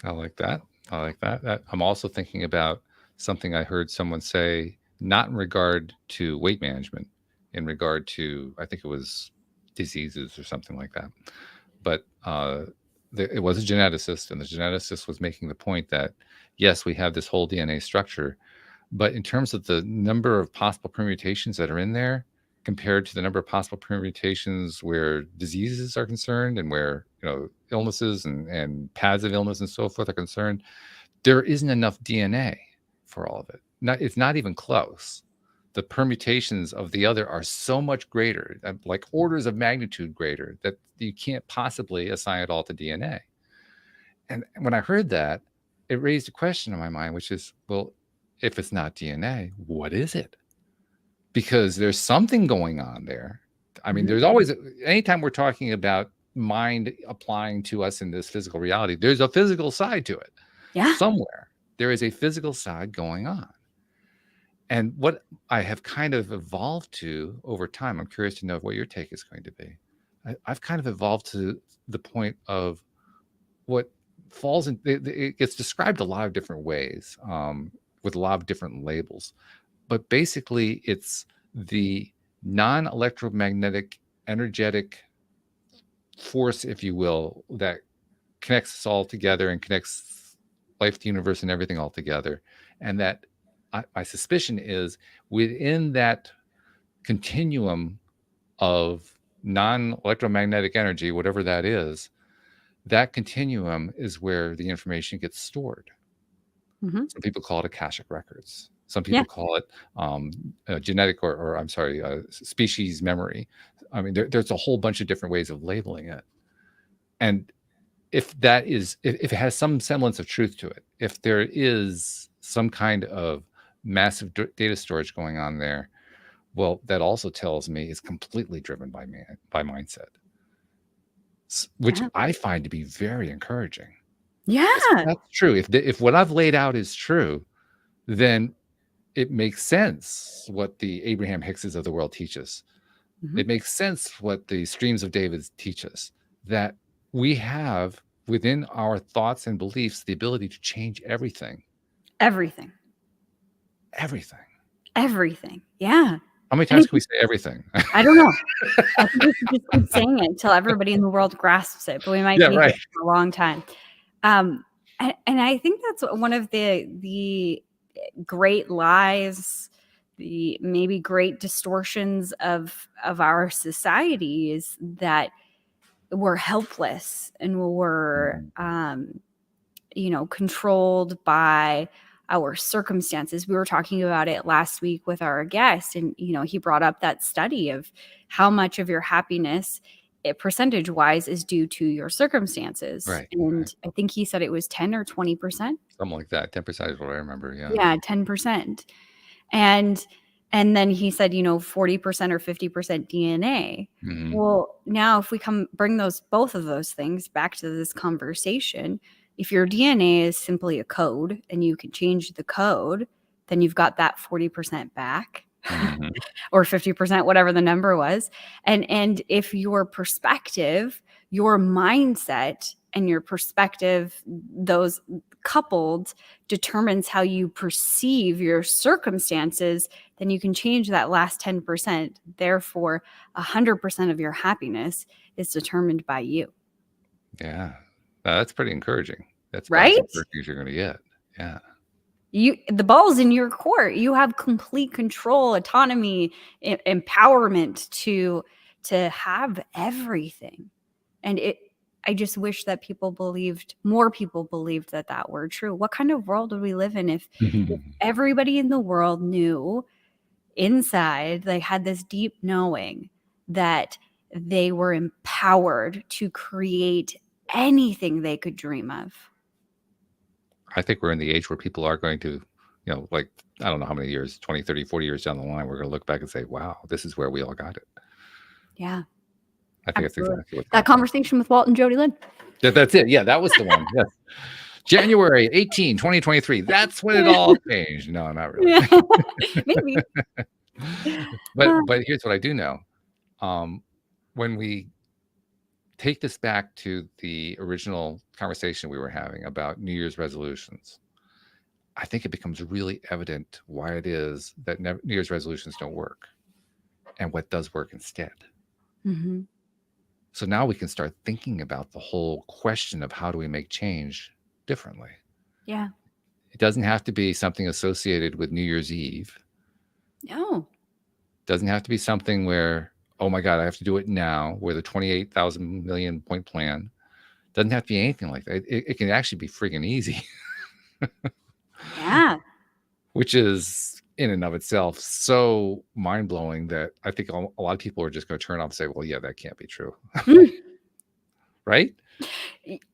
I like that. I like that. I'm also thinking about something I heard someone say, not in regard to weight management, in regard to, I think it was diseases or something like that. But it was a geneticist, and the geneticist was making the point that, yes, we have this whole DNA structure, but in terms of the number of possible permutations that are in there, compared to the number of possible permutations where diseases are concerned and where, illnesses and paths of illness and so forth are concerned, there isn't enough DNA for all of it. It's not even close. The permutations of the other are so much greater, like orders of magnitude greater, that you can't possibly assign it all to DNA. And when I heard that, it raised a question in my mind, which is, well, if it's not DNA, what is it? Because there's something going on there. I mean, there's always, anytime we're talking about mind applying to us in this physical reality, there's a physical side to it. Yeah. Somewhere there is a physical side going on. And what I have kind of evolved to over time, I'm curious to know what your take is going to be. I've kind of evolved to the point of what falls in, it gets described a lot of different ways, with a lot of different labels. But basically, it's the non-electromagnetic, energetic force, if you will, that connects us all together and connects life, the universe, and everything all together. And that my suspicion is within that continuum of non-electromagnetic energy, whatever that is, that continuum is where the information gets stored. Some people call it Akashic records. Some people call it genetic or I'm sorry, species memory. I mean, there's a whole bunch of different ways of labeling it. And if that is, if it has some semblance of truth to it, if there is some kind of massive data storage going on there, well, that also tells me it's completely driven by mindset, which I find to be very encouraging. Yeah, that's true. If what I've laid out is true, then it makes sense what the Abraham Hickses of the world teach us. It makes sense what the streams of David teach us, that we have within our thoughts and beliefs the ability to change everything. Everything. Yeah. How many times can we say everything? I don't know. I think we should just keep saying it until everybody in the world grasps it, but we might need it for a long time. And I think that's one of the great lies, the maybe great distortions of our society, is that we're helpless and we're controlled by our circumstances. We were talking about it last week with our guest, and he brought up that study of how much of your happiness, percentage wise, is due to your circumstances. And I think he said it was 10 or 20%. Something like that. 10% is what I remember. Yeah, 10%. And then he said, 40% or 50% DNA. Well, now if we bring both of those things back to this conversation, if your DNA is simply a code and you can change the code, then you've got that 40% back. Or 50%, whatever the number was. And if your perspective, your mindset, and your perspective, those coupled, determines how you perceive your circumstances, then you can change that last 10%. Therefore, 100% of your happiness is determined by you. Yeah, that's pretty encouraging. That's right. As encouraging as you're going to get. Yeah. The ball's in your court. You have complete control, autonomy, empowerment to have everything. And I just wish that more people believed that were true. What kind of world would we live in if everybody in the world knew inside, they had this deep knowing that they were empowered to create anything they could dream of? I think we're in the age where people are going to, like, I don't know how many years, 20, 30, 40 years down the line, we're going to look back and say, wow, this is where we all got it. Yeah. I think that's exactly what that conversation with Walt and Jodielynn. That's it. Yeah, that was the one. Yes. January 18, 2023. That's when it all changed. No, not really. Yeah, maybe. But here's what I do know. When we take this back to the original conversation we were having about New Year's resolutions, I think it becomes really evident why it is that New Year's resolutions don't work and what does work instead. Mm-hmm. So now we can start thinking about the whole question of how do we make change differently. Yeah. It doesn't have to be something associated with New Year's Eve. No. It doesn't have to be something where, oh my God, I have to do it now, where the 28,000 million point plan. Doesn't have to be anything like that. It can actually be freaking easy. Yeah. Which is in and of itself so mind-blowing that I think a lot of people are just going to turn off and say, well, yeah, that can't be true. Right?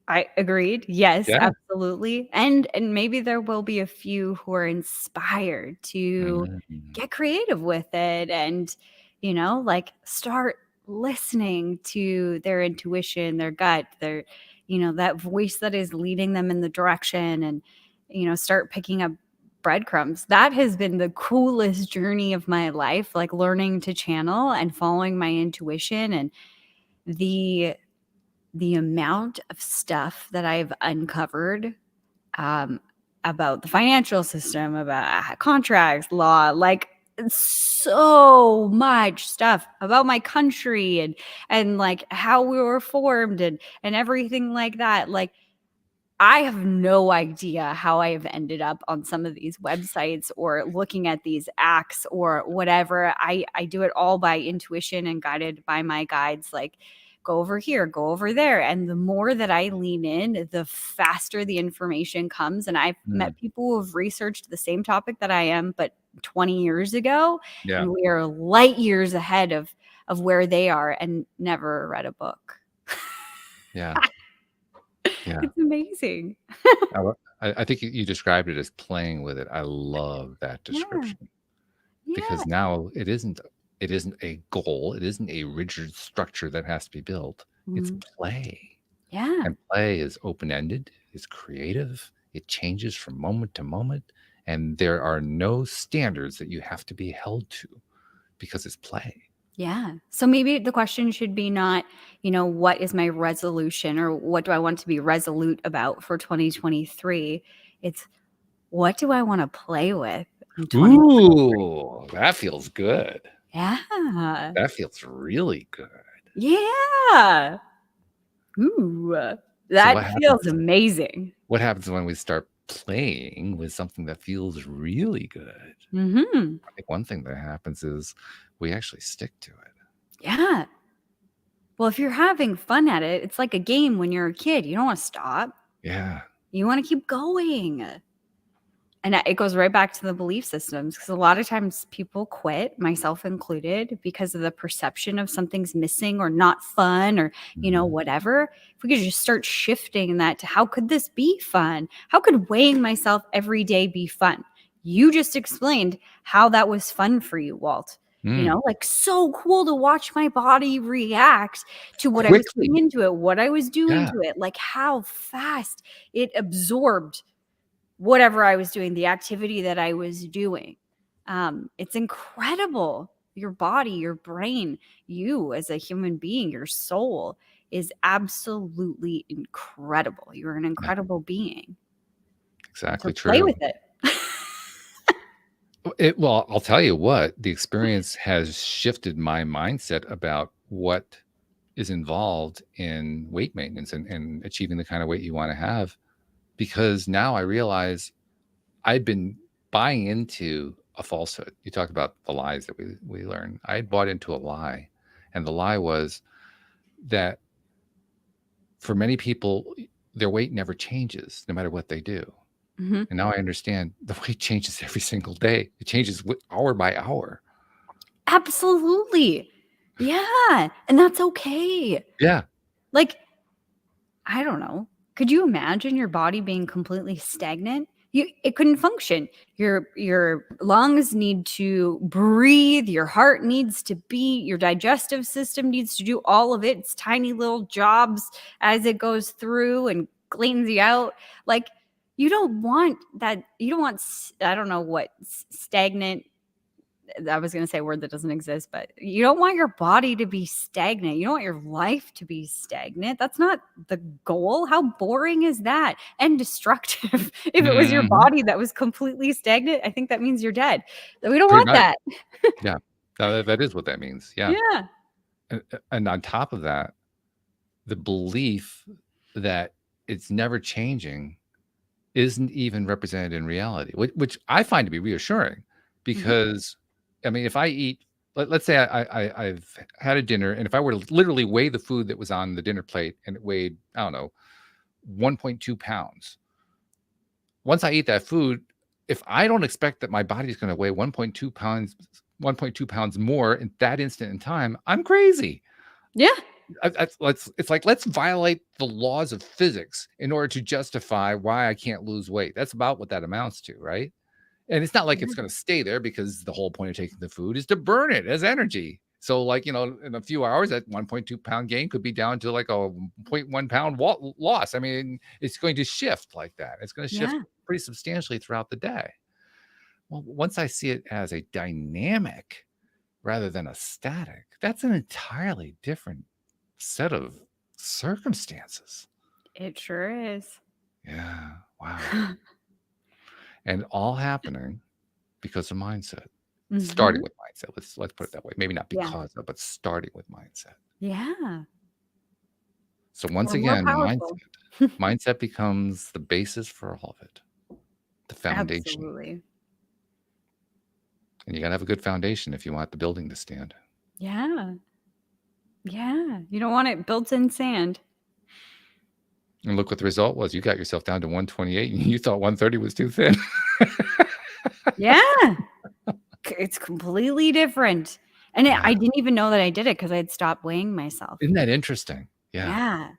I agreed. Yes, Yeah. absolutely. And maybe there will be a few who are inspired to get creative with it and, like start listening to their intuition, their gut, their, that voice that is leading them in the direction and, start picking up breadcrumbs. That has been the coolest journey of my life, like learning to channel and following my intuition and the amount of stuff that I've uncovered about the financial system, about contracts, law, like so much stuff about my country and like how we were formed and everything like that. Like I have no idea how I have ended up on some of these websites or looking at these acts or whatever. I do it all by intuition and guided by my guides, like go over here, go over there. And the more that I lean in, the faster the information comes. And I've met people who have researched the same topic that I am, but 20 years ago. Yeah. And we are light years ahead of where they are and never read a book. Yeah. Yeah. It's amazing. I think you described it as playing with it. I love that description. Yeah. Because now it isn't a goal. It isn't a rigid structure that has to be built. It's play. Yeah. And play is open-ended. It's creative. It changes from moment to moment. And there are no standards that you have to be held to because it's play. Yeah. So maybe the question should be not, what is my resolution or what do I want to be resolute about for 2023? It's what do I want to play with in 2023? Ooh, that feels good. Yeah. That feels really good. Yeah. Ooh, that feels amazing. What happens when we start playing with something that feels really good? Mm-hmm. I think one thing that happens is we actually stick to it. Yeah. Well, if you're having fun at it, it's like a game when you're a kid. You don't want to stop. Yeah. You want to keep going. And it goes right back to the belief systems because a lot of times people quit, myself included, because of the perception of something's missing or not fun or, whatever. If we could just start shifting that to how could this be fun? How could weighing myself every day be fun? You just explained how that was fun for you, Walt. Like so cool to watch my body react to what I was putting into it, what I was doing to it, like how fast it absorbed whatever I was doing, the activity that I was doing. It's incredible. Your body, your brain, you as a human being, your soul is absolutely incredible. You're an incredible being. Exactly So true. play with it. Well, I'll tell you what, the experience has shifted my mindset about what is involved in weight maintenance and achieving the kind of weight you want to have. Because now I realize I've been buying into a falsehood. You talked about the lies that we learn. I had bought into a lie. And the lie was that for many people, their weight never changes no matter what they do. Mm-hmm. And now I understand the weight changes every single day. It changes hour by hour. Absolutely. Yeah. And that's okay. Yeah. Like, I don't know. Could you imagine your body being completely stagnant? It couldn't function. Your lungs need to breathe, your heart needs to beat, your digestive system needs to do all of its tiny little jobs as it goes through and cleans you out. Like you don't want that. You don't want, I don't know what stagnant I was going to say a word that doesn't exist, but you don't want your body to be stagnant. You don't want your life to be stagnant. That's not the goal. How boring is that? And destructive. If it was your body that was completely stagnant, I think that means you're dead. We don't Pretty want much. that. Yeah. That is what that means. Yeah. Yeah. And on top of that, the belief that it's never changing isn't even represented in reality, which I find to be reassuring because, I mean, if I eat, let's say I've had a dinner, and if I were to literally weigh the food that was on the dinner plate and it weighed, I don't know, 1.2 pounds. Once I eat that food, if I don't expect that my body is going to weigh 1.2 pounds more in that instant in time, I'm crazy. Yeah. It's like, let's violate the laws of physics in order to justify why I can't lose weight. That's about what that amounts to, right? And it's not like it's going to stay there, because the whole point of taking the food is to burn it as energy. So, like, in a few hours, that 1.2 pound gain could be down to like a 0.1 pound loss. I mean, it's going to shift like that. It's going to shift pretty substantially throughout the day. Well, once I see it as a dynamic rather than a static, that's an entirely different set of circumstances. It sure is. Yeah. Wow. And all happening because of mindset. Starting with mindset. Let's put it that way. Maybe not because of, but starting with mindset. Yeah. So once again, mindset becomes the basis for all of it. The foundation. Absolutely. And you got to have a good foundation if you want the building to stand. Yeah. Yeah. You don't want it built in sand. And look what the result was. You got yourself down to 128 and you thought 130 was too thin. Yeah. It's completely different. And I didn't even know that I did it because I had stopped weighing myself. Isn't that interesting? Yeah.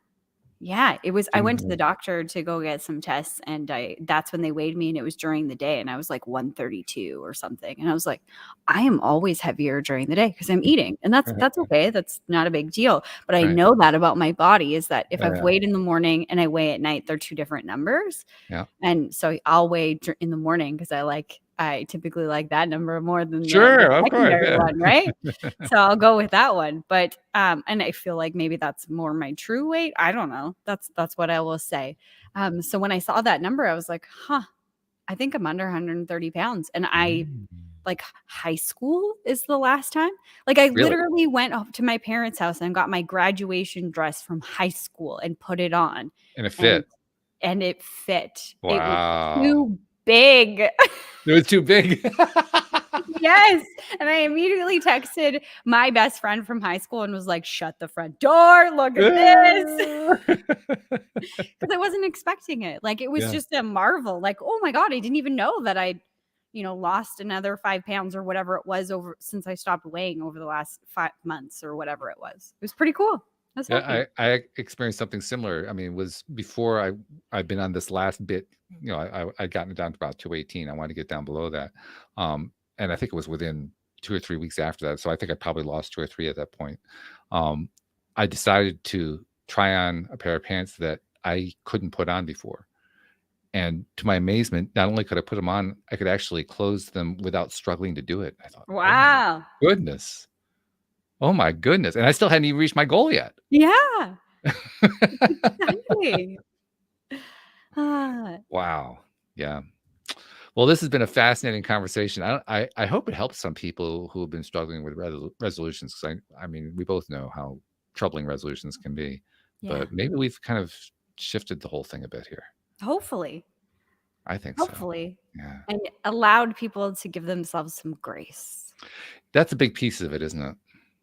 Yeah. It was, I went to the doctor to go get some tests, and that's when they weighed me, and it was during the day, and I was like 132 or something. And I was like, I am always heavier during the day because I'm eating, and that's okay. That's not a big deal. But I know that about my body, is that if I've weighed in the morning and I weigh at night, they're two different numbers. Yeah. And so I'll weigh in the morning because I typically like that number more than the secondary one, right? So I'll go with that one. But and I feel like maybe that's more my true weight. I don't know. That's what I will say. So when I saw that number, I was like, I think I'm under 130 pounds. And I like, high school is the last time. Like, I literally went up to my parents' house and got my graduation dress from high school and put it on. And it fit. And it fit. Wow. It was too big. It was too big. Yes. And I immediately texted my best friend from high school and was like, shut the front door. Look at this. Because I wasn't expecting it. Like, it was just a marvel. Like, oh my God, I didn't even know that I'd, lost another 5 pounds or whatever it was since I stopped weighing over the last 5 months or whatever it was. It was pretty cool. I experienced something similar. I mean, it was before I'd been on this last bit, I'd gotten it down to about 218. I wanted to get down below that. And I think it was within 2 or 3 weeks after that. So I think I probably lost 2 or 3 at that point. I decided to try on a pair of pants that I couldn't put on before. And to my amazement, not only could I put them on, I could actually close them without struggling to do it. I thought, wow. Oh my goodness. And I still hadn't even reached my goal yet. Yeah. Exactly. Wow. Yeah. Well, this has been a fascinating conversation. I hope it helps some people who have been struggling with resolutions. Because I mean, we both know how troubling resolutions can be. Yeah. But maybe we've kind of shifted the whole thing a bit here. Hopefully. I think Hopefully. So. Yeah. And allowed people to give themselves some grace. That's a big piece of it, isn't it?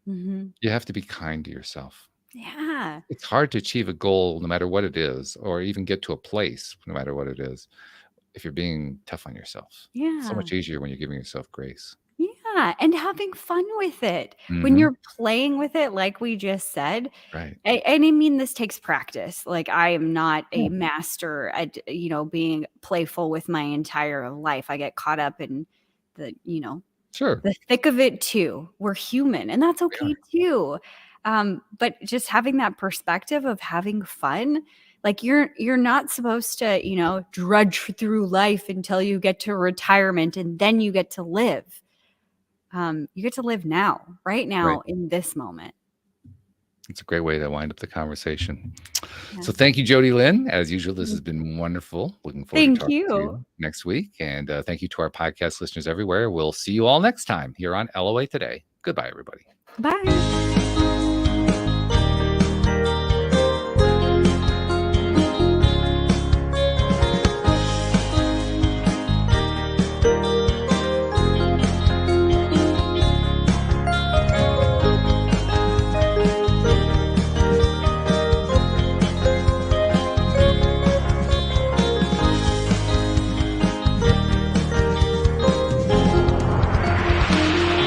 Mm-hmm. You have to be kind to yourself. Yeah. It's hard to achieve a goal no matter what it is, or even get to a place no matter what it is, if you're being tough on yourself. Yeah. It's so much easier when you're giving yourself grace. Yeah. And having fun with it. When you're playing with it, like we just said. Right. And I mean, this takes practice. Like, I am not a master at, being playful with my entire life. I get caught up in the, the thick of it too. We're human, and that's okay too. But just having that perspective of having fun, like, you're not supposed to, drudge through life until you get to retirement and then you get to live. You get to live now, right now, in this moment. It's a great way to wind up the conversation. Yeah. So thank you, Jodielynn. As usual, this has been wonderful. Looking forward to talking to you next week. And thank you to our podcast listeners everywhere. We'll see you all next time here on LOA Today. Goodbye, everybody. Bye.